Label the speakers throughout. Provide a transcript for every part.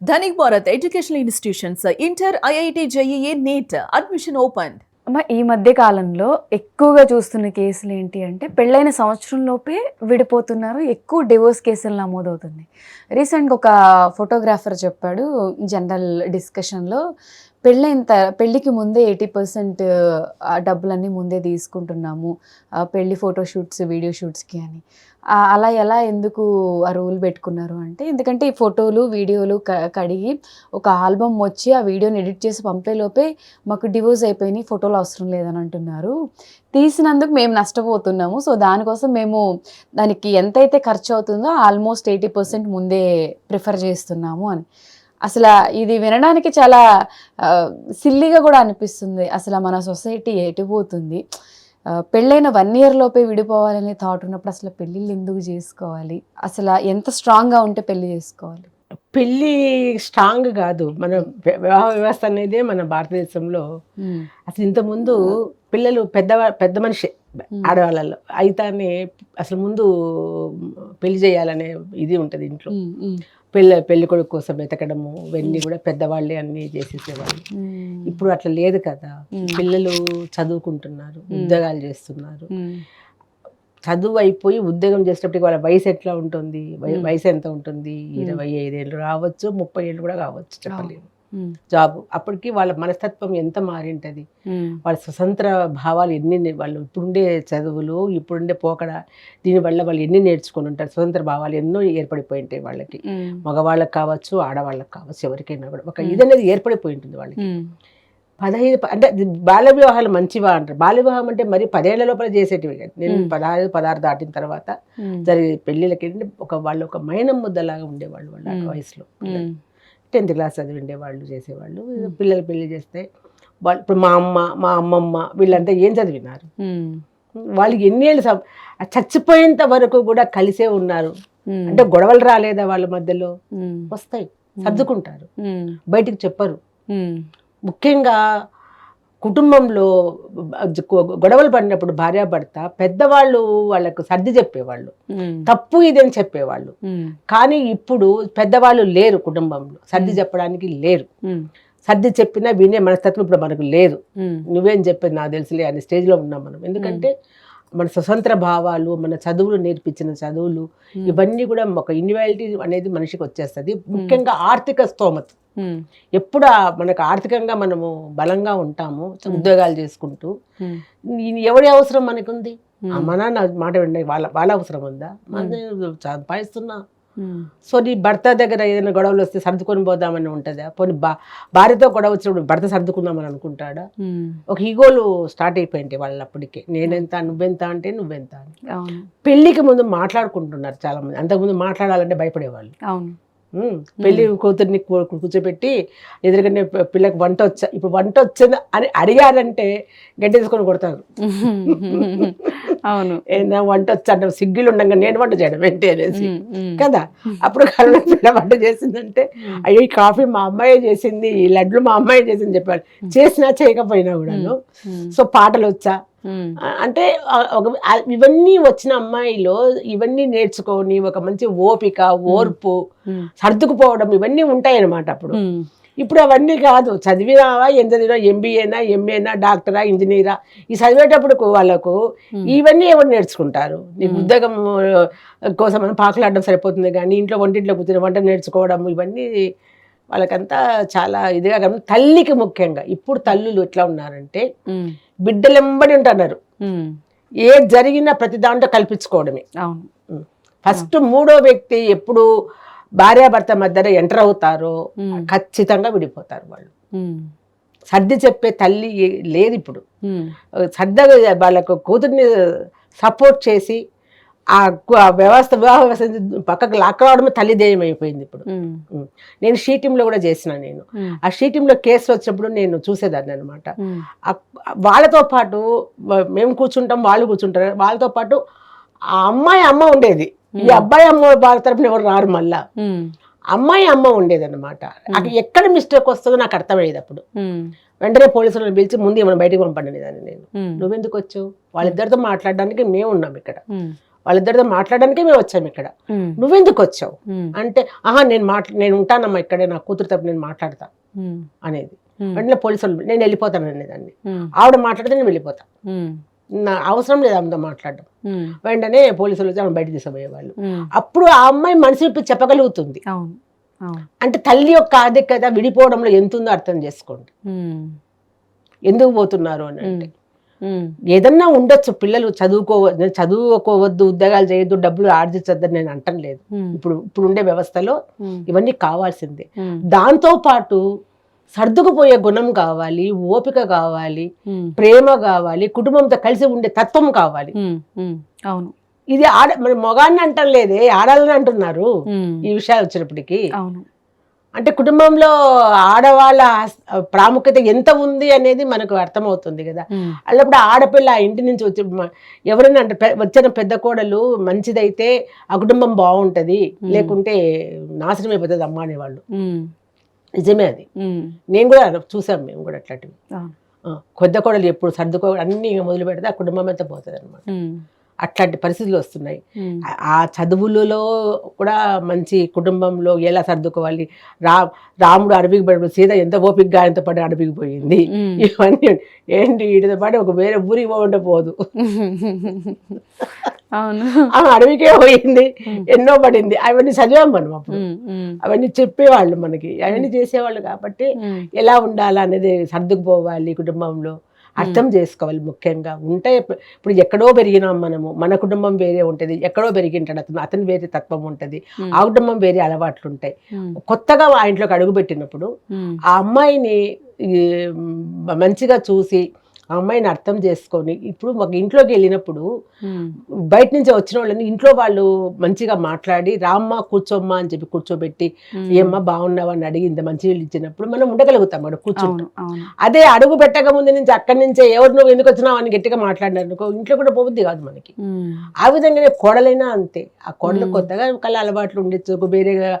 Speaker 1: Dhanik Bharat educational institutions inter IIT JEE NEET admission open.
Speaker 2: అమ్మ ఈ మధ్య కాలంలో ఎక్కువగా చూస్తున్న కేసులు ఏంటి అంటే పెళ్ళైన సంవత్సరంలోపే విడిపోతున్నారు, ఎక్కువ డివోర్స్ కేసులు నమోదవుతున్నాయి. రీసెంట్గా ఒక ఫోటోగ్రాఫర్ చెప్పాడు జనరల్ డిస్కషన్లో, పెళ్ళికి ముందే 80% డబ్బులన్నీ ముందే తీసుకుంటున్నాము పెళ్ళి ఫోటోషూట్స్ వీడియో షూట్స్కి అని. అలా ఎలా ఎందుకు ఆ రూల్ పెట్టుకున్నారు అంటే, ఎందుకంటే ఈ ఫోటోలు వీడియోలు కడిగి ఒక ఆల్బమ్ వచ్చి ఆ వీడియోని ఎడిట్ చేసి పంపేలోపే మాకు డివోర్స్ అయిపోయినాయి, ఫోటోలు అవసరం లేదని అంటున్నారు. తీసినందుకు మేము నష్టపోతున్నాము, సో దానికోసం మేము దానికి ఎంతైతే ఖర్చు అవుతుందో ఆల్మోస్ట్ 80% ముందే ప్రిఫర్ చేస్తున్నాము అని. అసలు ఇది వినడానికి చాలా సిల్లీగా కూడా అనిపిస్తుంది. అసలు మన సొసైటీ ఎటుపోతుంది? పెళ్ళైన 1 year లోపే విడిపోవాలనే థాట్ ఉన్నప్పుడు అసలు పెళ్ళిళ్ళు ఎందుకు చేసుకోవాలి? అసలు ఎంత స్ట్రాంగ్గా ఉంటే పెళ్లి చేసుకోవాలి?
Speaker 3: పెళ్ళి స్ట్రాంగ్ కాదు, మన వివాహ వ్యవస్థ అనేది మన భారతదేశంలో అసలు ఇంతకుముందు పిల్లలు పెద్ద మనిషి ఆడవాళ్ళలో అయితేనే అసలు ముందు పెళ్లి చేయాలనే ఇది ఉంటుంది ఇంట్లో. పెళ్లి కొడుకు కోసం వెతకడము ఇవన్నీ కూడా పెద్దవాళ్ళే అన్నీ చేసేసేవాళ్ళు. ఇప్పుడు అట్లా లేదు కదా. పిల్లలు చదువుకుంటున్నారు, ఉద్యోగాలు చేస్తున్నారు. చదువు అయిపోయి ఉద్యోగం చేసేటప్పటికి వాళ్ళ వయసు ఎట్లా ఉంటుంది, వయసు ఎంత ఉంటుంది? 25 ఏళ్ళు రావచ్చు, 30 ఏళ్ళు కూడా కావచ్చు, చెప్పలేము. జాబ్ అప్పటికి వాళ్ళ మనస్తత్వం ఎంత మారింటది, వాళ్ళ స్వతంత్ర భావాలు ఎన్ని, వాళ్ళు ఇప్పుడుండే చదువులు ఇప్పుడుండే పోకడ దీనివల్ల వాళ్ళు ఎన్ని నేర్చుకుని ఉంటారు. స్వతంత్ర భావాలు ఎన్నో ఏర్పడిపోయి ఉంటాయి వాళ్ళకి, మగవాళ్ళకి కావచ్చు ఆడవాళ్ళకి కావచ్చు, ఎవరికైనా కూడా ఒక ఇది అనేది ఏర్పడిపోయి ఉంటుంది వాళ్ళకి. 15 అంటే బాల్య వివాహాలు మంచివా అంటారు. బాల్య వివాహం అంటే మరి 10 ఏళ్ల లోపల చేసేటివి కదా. నేను 16 దాటిన తర్వాత జరిగే పెళ్ళిళ్ళకి వాళ్ళు ఒక మైనం ముద్దలాగా ఉండేవాళ్ళు వాళ్ళ వయసులో. 10th class చదివిండే వాళ్ళు చేసేవాళ్ళు. పిల్లలు పెళ్లి చేస్తే వాళ్ళు ఇప్పుడు మా అమ్మమ్మ వీళ్ళంతా ఏం చదివినారు? వాళ్ళకి ఎన్ని ఏళ్ళు చచ్చిపోయేంత వరకు కూడా కలిసే ఉన్నారు. అంటే గొడవలు రాలేదా వాళ్ళ మధ్యలో? వస్తాయి, సర్దుకుంటారు, బయటికి చెప్పరు. ముఖ్యంగా కుటుంబంలో గొడవలు పడినప్పుడు భార్యాభర్త పెద్దవాళ్ళు వాళ్ళకు సర్ది చెప్పేవాళ్ళు, తప్పు ఇదని చెప్పేవాళ్ళు. కానీ ఇప్పుడు పెద్దవాళ్ళు లేరు, కుటుంబంలో సర్ది చెప్పడానికి లేరు. సర్ది చెప్పినా వినే మనస్తత్వం ఇప్పుడు మనకు లేదు. నువ్వేం చెప్పేది నాకు తెలుసులే అనే స్టేజ్లో ఉన్నాం మనం. ఎందుకంటే మన స్వతంత్ర భావాలు, మన చదువులు నేర్పించిన చదువులు ఇవన్నీ కూడా ఒక ఇన్వాలిటీ అనేది మనిషికి వచ్చేస్తుంది. ముఖ్యంగా ఆర్థిక స్తోమత. ఎప్పుడు మనకు ఆర్థికంగా మనము బలంగా ఉంటాము ఉద్యోగాలు చేసుకుంటూ, ఎవరి అవసరం మనకుంది? అమ్మ నాన్న మాట విండి వాళ్ళ అవసరం ఉందా? సంపాదిస్తున్నా, సో నీ భర్త దగ్గర ఏదైనా గొడవలు వస్తే సర్దుకొని పోదామని ఉంటుందా? పోనీ భార్యతో గొడవ వచ్చినప్పుడు భర్త సర్దుకుందామని అనుకుంటాడా? ఒక ఈగోలు స్టార్ట్ అయిపోయింటాయి వాళ్ళు అప్పటికే. నేనెంత, నువ్వెంత అంటే నువ్వెంత అని. పెళ్లికి ముందు మాట్లాడుకుంటున్నారు చాలా మంది. అంతకుముందు మాట్లాడాలంటే భయపడేవాళ్ళు. పెళ్లి కూతుర్ని కూర్చోబెట్టి ఎదురుగానే పిల్లకి వంట వచ్చా, ఇప్పుడు వంట వచ్చిందా అని అడిగారంటే గడ్డేసుకొని కొడతారు.
Speaker 2: అవును,
Speaker 3: ఏదైనా వంట వచ్చా అంటే సిగ్గులు ఉండగా నేను వంట చేయడం ఏంటి అనేసి కదా. అప్పుడు కరోనా పిల్ల వంట చేసిందంటే అయ్యో ఈ కాఫీ మా అమ్మాయి చేసింది, ఈ లడ్లు మా అమ్మాయి చేసింది చెప్పారు. చేసినా చేయకపోయినా కూడాను. సో పాటలు వచ్చా అంటే ఇవన్నీ వచ్చిన అమ్మాయిలో ఇవన్నీ నేర్చుకొని ఒక మంచి ఓపిక, ఓర్పు, సర్దుకుపోవడం ఇవన్నీ ఉంటాయన్నమాట. ఇప్పుడు అవన్నీ కాదు. చదివినావా, ఎంత చదివినా, ఎంబీఏనా, ఎంఏనా, డాక్టరా, ఇంజనీరా, ఈ చదివేటప్పుడు వాళ్ళకు ఇవన్నీ ఎవరు నేర్చుకుంటారు? నీకు ఉద్యోగం కోసం మనం పాకులాడడం సరిపోతుంది కానీ ఇంట్లో వంటింట్లో కూర్చొని వంట నేర్చుకోవడం ఇవన్నీ వాళ్ళకంతా చాలా ఇదిగా. తల్లికి ముఖ్యంగా ఇప్పుడు తల్లులు ఎట్లా ఉన్నారంటే బిడ్డలెంబడి ఉంటున్నారు. ఏ జరిగినా ప్రతి దాంట్లో కల్పించుకోవడమే. ఫస్ట్ మూడో వ్యక్తి ఎప్పుడు భార్యాభర్త మధ్యలో ఎంటర్ అవుతారో ఖచ్చితంగా విడిపోతారు వాళ్ళు. సర్ది చెప్పే తల్లి లేదు ఇప్పుడు. సర్దగా వాళ్ళకు కూతుర్ని సపోర్ట్ చేసి ఆ వివాహ వ్యవస్థ పక్కకు లాక్కరావడమే తల్లి ధ్యేయం అయిపోయింది ఇప్పుడు. నేను షీటింగ్లో కూడా చేసిన. నేను ఆ షీటింగ్లో కేసులు వచ్చినప్పుడు నేను చూసేదాన్ని అనమాట. వాళ్ళతో పాటు మేము కూర్చుంటాం, వాళ్ళు కూర్చుంటారు. వాళ్ళతో పాటు ఆ అమ్మాయి అమ్మ ఉండేది, ఈ అబ్బాయి అమ్మ వాళ్ళ తరపున ఎవరు రారు. మళ్ళా అమ్మాయి అమ్మ ఉండేది అనమాట. అక్కడ ఎక్కడ మిస్టేక్ వస్తుందో నాకు అర్థమయ్యేది. అప్పుడు వెంటనే పోలీసులను పిలిచి ముందు ఏమైనా బయటకు పంపండి దాన్ని. నేను నువ్వెందుకు వచ్చావు? వాళ్ళిద్దరితో మాట్లాడడానికి మేము ఉన్నాం ఇక్కడ. వాళ్ళిద్దరితో మాట్లాడడానికే మేము వచ్చాము ఇక్కడ, నువ్వెందుకు వచ్చావు అంటే నేను ఉంటానమ్మా ఇక్కడే, నా కూతురు తప్ప నేను మాట్లాడతా అనేది. వెంటనే పోలీసులు నేను వెళ్ళిపోతాను అనేదాన్ని, ఆవిడ మాట్లాడితే నేను వెళ్ళిపోతా, నా అవసరం లేదు ఆమెతో మాట్లాడడం. వెంటనే పోలీసులు వచ్చి ఆమె బయట తీసుకుపోయేవాళ్ళు. అప్పుడు ఆ అమ్మాయి మనసు విప్పి చెప్పగలుగుతుంది. అంటే తల్లి యొక్క ఆధిక్యత విడిపోవడంలో ఎంత ఉందో అర్థం చేసుకోండి. ఎందుకు పోతున్నారు అని అంటే ఏదన్నా ఉండొచ్చు, పిల్లలు చదువుకోవద్దు, ఉద్యోగాలు చేయొద్దు, డబ్బులు ఆర్జించొద్దని నేను అంటం లేదు. ఇప్పుడు ఉండే వ్యవస్థలో ఇవన్నీ కావాల్సిందే. దాంతో పాటు సర్దుకుపోయే గుణం కావాలి, ఓపిక కావాలి, ప్రేమ కావాలి, కుటుంబంతో కలిసి ఉండే తత్వం కావాలి.
Speaker 2: అవును,
Speaker 3: ఇది మన మొగాన్ని అంటం లేదే, ఆడాలని అంటున్నారు ఈ విషయాలు వచ్చినప్పటికీ. అంటే కుటుంబంలో ఆడవాళ్ళ ప్రాముఖ్యత ఎంత ఉంది అనేది మనకు అర్థమవుతుంది కదా. అల్లప్పుడు ఆడపిల్ల ఆ ఇంటి నుంచి వచ్చి ఎవరైనా అంటే వచ్చిన పెద్ద కోడలు మంచిదైతే ఆ కుటుంబం బాగుంటది, లేకుంటే నాశనం అయిపోతుంది అమ్మ అనేవాళ్ళు. నిజమే అది, నేను కూడా చూసాం, మేము కూడా అట్లాంటివి. కొద్ద కోడలు ఎప్పుడు సర్దుకో అన్ని మొదలు పెడితే ఆ కుటుంబం అంతా పోతుంది అనమాట. అట్లాంటి పరిస్థితులు వస్తున్నాయి. ఆ చదువులలో కూడా మంచి కుటుంబంలో ఎలా సర్దుకోవాలి, రాముడు అడవికి పడి సీత ఎంత ఓపికగా ఆయనతో పాటు అడవికి పోయింది, ఇవన్నీ ఏంటి వీటితో పాటు ఒక వేరే ఊరికి పోకుండా పోదు, ఆమె అడవికే పోయింది, ఎన్నో పడింది, అవన్నీ చదివాం మనం అప్పుడు, అవన్నీ చెప్పేవాళ్ళు మనకి, అవన్నీ చేసేవాళ్ళు. కాబట్టి ఎలా ఉండాలి అనేది సర్దుకుపోవాలి, కుటుంబంలో అర్థం చేసుకోవాలి. ముఖ్యంగా ఉంటే ఇప్పుడు ఎక్కడో పెరిగినాం మనము, మన కుటుంబం వేరే ఉంటుంది, ఎక్కడో పెరిగింటాడు అతను వేరే తత్వం ఉంటుంది, ఆ కుటుంబం వేరే అలవాట్లు ఉంటాయి. కొత్తగా ఆ ఇంట్లోకి అడుగు పెట్టినప్పుడు ఆ అమ్మాయిని మంచిగా చూసి ఆ అమ్మాయిని అర్థం చేసుకొని, ఇప్పుడు ఒక ఇంట్లోకి వెళ్ళినప్పుడు బయట నుంచి వచ్చిన వాళ్ళని ఇంట్లో వాళ్ళు మంచిగా మాట్లాడి రామ్మ కూర్చోమ్మా అని చెప్పి కూర్చోబెట్టి ఏమ్మా బాగున్నావా అని అడిగి ఇంత మంచి నీళ్ళు ఇచ్చినప్పుడు మనం ఉండగలుగుతాం అక్కడ కూర్చుంటాం. అదే అడుగు పెట్టక ముందు నుంచి అక్కడి నుంచే ఎవరు నువ్వు ఎందుకు వచ్చినావు అని గట్టిగా మాట్లాడినారు ఇంట్లో కూడా పోబుద్ది కాదు మనకి. ఆ విధంగానే కోడలైనా అంతే, ఆ కోడలు కొత్తగా కళ్ళ అలవాట్లు ఉండొచ్చు, వేరేగా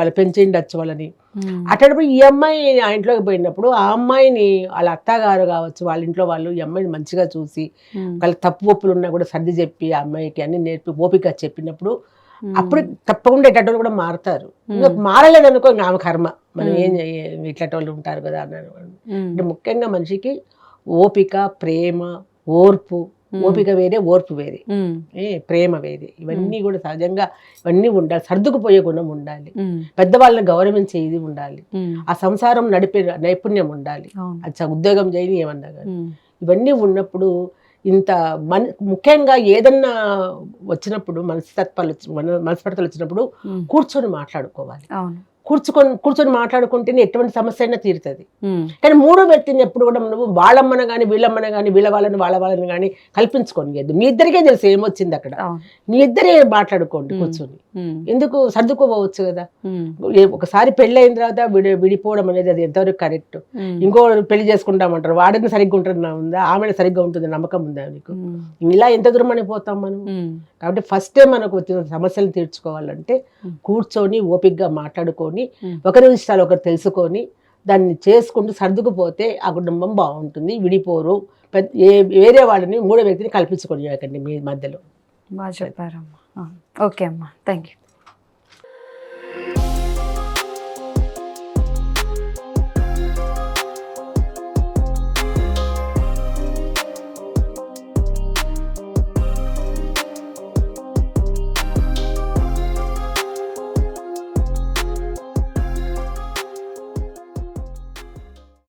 Speaker 3: వాళ్ళు పెంచిండొచ్చు వాళ్ళని. అట్టప్పుడు ఈ అమ్మాయి ఆ ఇంట్లోకి పోయినప్పుడు ఆ అమ్మాయిని వాళ్ళ అత్తగారు కావచ్చు, వాళ్ళ ఇంట్లో వాళ్ళు ఈ అమ్మాయిని మంచిగా చూసి వాళ్ళ తప్పు ఒప్పులు ఉన్నా కూడా సర్ది చెప్పి ఆ అమ్మాయికి అన్ని నేర్పి ఓపిక చెప్పినప్పుడు అప్పుడు తప్పకుండా ఇట్లాంటి కూడా మారుతారు. మారలేదు అనుకో ఆమె కర్మ, మనం ఏం ఇట్లాంటి వాళ్ళు ఉంటారు కదా అన్నారు. అంటే ముఖ్యంగా మనిషికి ఓపిక, ప్రేమ, ఓర్పు, ఓపిక వేరే, ఓర్పు వేరే, ప్రేమ వేరే, ఇవన్నీ కూడా సహజంగా ఇవన్నీ ఉండాలి. సర్దుకుపోయే గుణం ఉండాలి, పెద్దవాళ్ళని గౌరవించే ఇది ఉండాలి, ఆ సంసారం నడిపే నైపుణ్యం ఉండాలి, అది ఉద్యోగం చేయని ఏమన్నా కానీ ఇవన్నీ ఉన్నప్పుడు ఇంత ముఖ్యంగా ఏదన్నా వచ్చినప్పుడు మనస్పర్ధలు వచ్చినప్పుడు కూర్చొని మాట్లాడుకోవాలి. కూర్చొని మాట్లాడుకుంటేనే ఎటువంటి సమస్య అయినా తీరుతుంది. కానీ మూడో వ్యక్తిని ఎప్పుడు కూడా నువ్వు వాళ్ళమ్మన కానీ వీళ్ళమ్మన కానీ వీళ్ళ వాళ్ళని కానీ కల్పించుకోండి. మీ ఇద్దరికే తెలుసు ఏమొచ్చింది అక్కడ, మీ ఇద్దరే మాట్లాడుకోండి కూర్చొని. ఎందుకు సర్దుకోవచ్చు కదా. ఒకసారి పెళ్లి అయిన తర్వాత విడిపోవడం అనేది అది ఎంతవరకు కరెక్ట్. ఇంకో పెళ్లి చేసుకుంటామంటారు, వాడిని సరిగ్గా ఉంటుందా ఉందా, ఆమె సరిగ్గా ఉంటుంది నమ్మకం ఉందా నీకు, ఇలా ఎంత దూరం అని పోతాం మనం. కాబట్టి ఫస్టే మనకు వచ్చిన సమస్యలు తీర్చుకోవాలంటే కూర్చొని ఓపికగా మాట్లాడుకొని ఒకరి ఇష్టాలు ఒకరు తెలుసుకొని దాన్ని చేసుకుంటూ సర్దుకుపోతే ఆ కుటుంబం బాగుంటుంది, విడిపోరు. వేరే వాళ్ళని మూడో వ్యక్తిని కల్పించుకొని మీ మధ్యలో.
Speaker 2: బాగా చెప్పారమ్మా. ఓకే అమ్మా, థ్యాంక్ యూ.